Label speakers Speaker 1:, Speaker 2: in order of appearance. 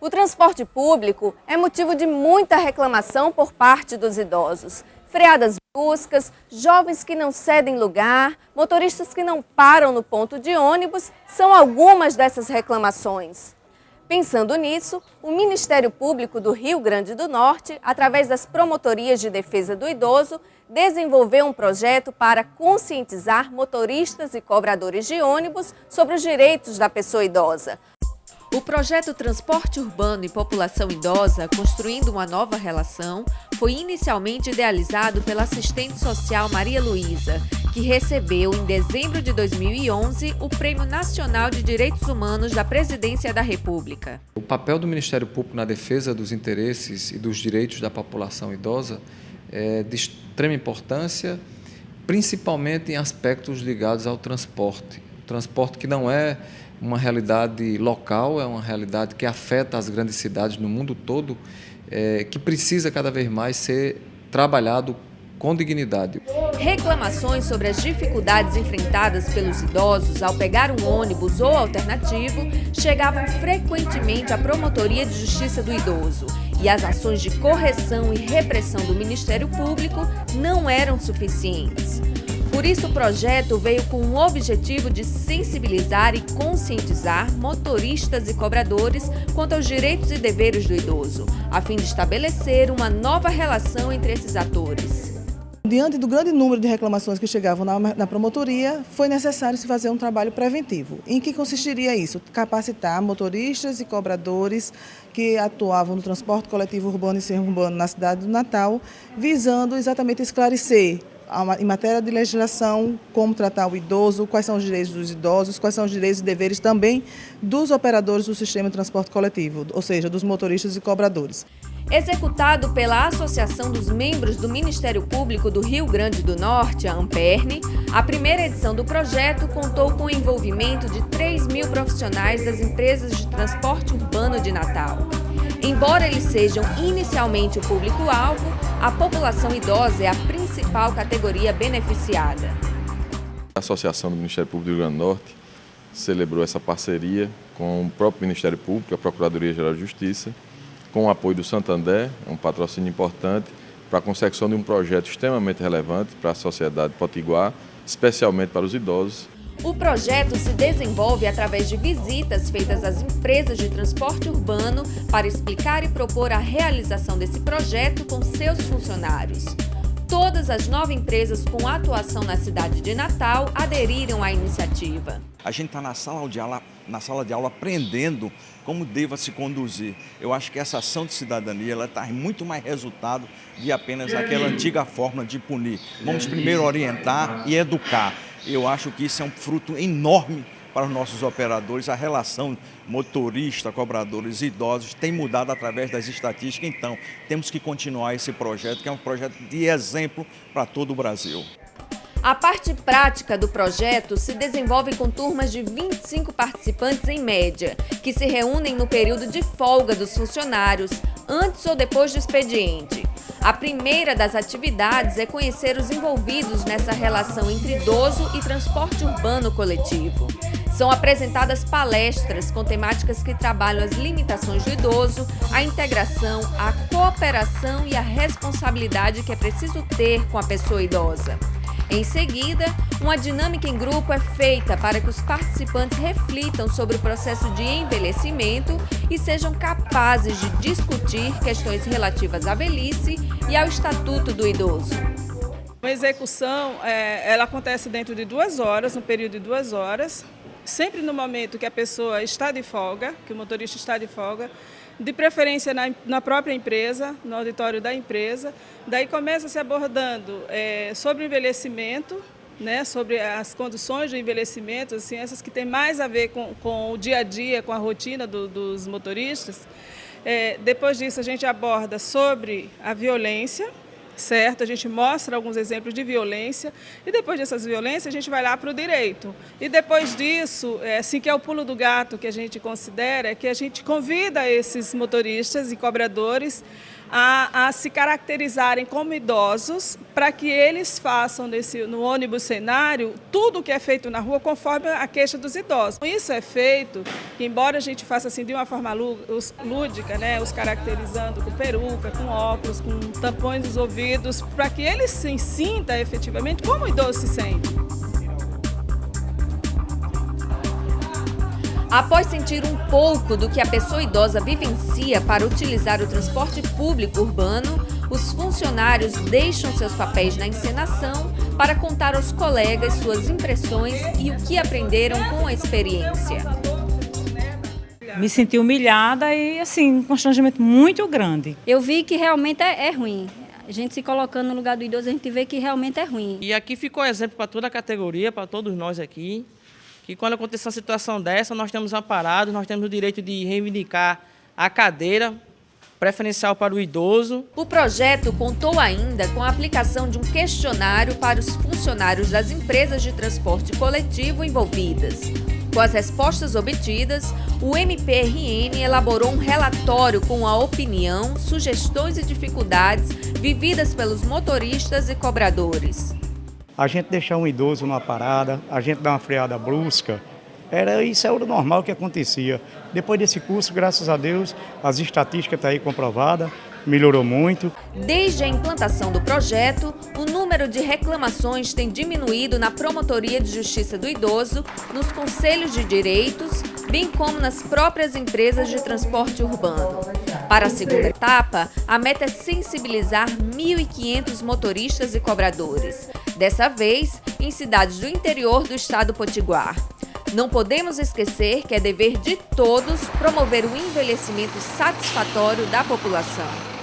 Speaker 1: O transporte público é motivo de muita reclamação por parte dos idosos. Freadas bruscas, jovens que não cedem lugar, motoristas que não param no ponto de ônibus são algumas dessas reclamações. Pensando nisso, o Ministério Público do Rio Grande do Norte, através das Promotorias de Defesa do Idoso, desenvolveu um projeto para conscientizar motoristas e cobradores de ônibus sobre os direitos da pessoa idosa. O projeto Transporte Urbano e População Idosa, Construindo uma Nova Relação, foi inicialmente idealizado pela assistente social Maria Luísa, que recebeu, em dezembro de 2011, o Prêmio Nacional de Direitos Humanos da Presidência da República.
Speaker 2: O papel do Ministério Público na defesa dos interesses e dos direitos da população idosa é de extrema importância, principalmente em aspectos ligados ao transporte. O transporte que não é uma realidade local, é uma realidade que afeta as grandes cidades no mundo todo, que precisa cada vez mais ser trabalhado com dignidade.
Speaker 1: Reclamações sobre as dificuldades enfrentadas pelos idosos ao pegar um ônibus ou alternativo chegavam frequentemente à Promotoria de Justiça do Idoso e as ações de correção e repressão do Ministério Público não eram suficientes. Por isso, o projeto veio com o objetivo de sensibilizar e conscientizar motoristas e cobradores quanto aos direitos e deveres do idoso, a fim de estabelecer uma nova relação entre esses atores.
Speaker 3: Diante do grande número de reclamações que chegavam na promotoria, foi necessário se fazer um trabalho preventivo. Em que consistiria isso? Capacitar motoristas e cobradores que atuavam no transporte coletivo urbano e semi-urbano na cidade do Natal, visando exatamente esclarecer em matéria de legislação, como tratar o idoso, quais são os direitos dos idosos, quais são os direitos e deveres também dos operadores do sistema de transporte coletivo, ou seja, dos motoristas e cobradores.
Speaker 1: Executado pela Associação dos Membros do Ministério Público do Rio Grande do Norte, a AMPERN, a primeira edição do projeto contou com o envolvimento de 3.000 profissionais das empresas de transporte urbano de Natal. Embora eles sejam inicialmente o público-alvo, a população idosa é a principal categoria beneficiada.
Speaker 4: A Associação do Ministério Público do Rio Grande do Norte celebrou essa parceria com o próprio Ministério Público, a Procuradoria-Geral de Justiça, com o apoio do Santander, um patrocínio importante para a consecução de um projeto extremamente relevante para a sociedade potiguar, especialmente para os idosos.
Speaker 1: O projeto se desenvolve através de visitas feitas às empresas de transporte urbano para explicar e propor a realização desse projeto com seus funcionários. Todas as 9 empresas com atuação na cidade de Natal aderiram à iniciativa.
Speaker 5: A gente está na sala de aula aprendendo como deva se conduzir. Eu acho que essa ação de cidadania ela traz muito mais resultado de apenas aquela antiga forma de punir. Vamos primeiro orientar e educar. Eu acho que isso é um fruto enorme para os nossos operadores. A relação motorista, cobradores, idosos tem mudado através das estatísticas. Então, temos que continuar esse projeto, que é um projeto de exemplo para todo o Brasil.
Speaker 1: A parte prática do projeto se desenvolve com turmas de 25 participantes em média, que se reúnem no período de folga dos funcionários, antes ou depois do expediente. A primeira das atividades é conhecer os envolvidos nessa relação entre idoso e transporte urbano coletivo. São apresentadas palestras com temáticas que trabalham as limitações do idoso, a integração, a cooperação e a responsabilidade que é preciso ter com a pessoa idosa. Em seguida, uma dinâmica em grupo é feita para que os participantes reflitam sobre o processo de envelhecimento e sejam capazes de discutir questões relativas à velhice e ao estatuto do idoso.
Speaker 6: A execução ela acontece dentro de 2 horas, um período de 2 horas, sempre no momento que a pessoa está de folga, que o motorista está de folga, de preferência na própria empresa, no auditório da empresa. Daí começa se abordando sobre o envelhecimento, né, sobre as condições de envelhecimento, assim, essas que têm mais a ver com o dia a dia, com a rotina dos motoristas. Depois disso a gente aborda sobre a violência, certo? A gente mostra alguns exemplos de violência e depois dessas violências a gente vai lá para o direito. E depois disso, assim que é o pulo do gato que a gente considera, é que a gente convida esses motoristas e cobradores a se caracterizarem como idosos, para que eles façam no ônibus cenário tudo o que é feito na rua conforme a queixa dos idosos. Isso é feito, que embora a gente faça assim de uma forma lúdica, né, os caracterizando com peruca, com óculos, com tampões nos ouvidos, para que eles se sintam efetivamente como o idoso se sente.
Speaker 1: Após sentir um pouco do que a pessoa idosa vivencia para utilizar o transporte público urbano, os funcionários deixam seus papéis na encenação para contar aos colegas suas impressões e o que aprenderam com a experiência.
Speaker 7: Me senti humilhada e, assim, um constrangimento muito grande.
Speaker 8: Eu vi que realmente é ruim. A gente se colocando no lugar do idoso, a gente vê que realmente é ruim.
Speaker 9: E aqui ficou exemplo para toda a categoria, para todos nós aqui, que quando acontecer uma situação dessa, nós estamos amparados, nós temos o direito de reivindicar a cadeira preferencial para o idoso.
Speaker 1: O projeto contou ainda com a aplicação de um questionário para os funcionários das empresas de transporte coletivo envolvidas. Com as respostas obtidas, o MPRN elaborou um relatório com a opinião, sugestões e dificuldades vividas pelos motoristas e cobradores.
Speaker 10: A gente deixar um idoso numa parada, a gente dar uma freada brusca, isso era o normal que acontecia. Depois desse curso, graças a Deus, as estatísticas estão aí comprovadas, melhorou muito.
Speaker 1: Desde a implantação do projeto, o número de reclamações tem diminuído na Promotoria de Justiça do Idoso, nos conselhos de direitos, bem como nas próprias empresas de transporte urbano. Para a segunda etapa, a meta é sensibilizar 1.500 motoristas e cobradores, dessa vez em cidades do interior do estado potiguar. Não podemos esquecer que é dever de todos promover o envelhecimento satisfatório da população.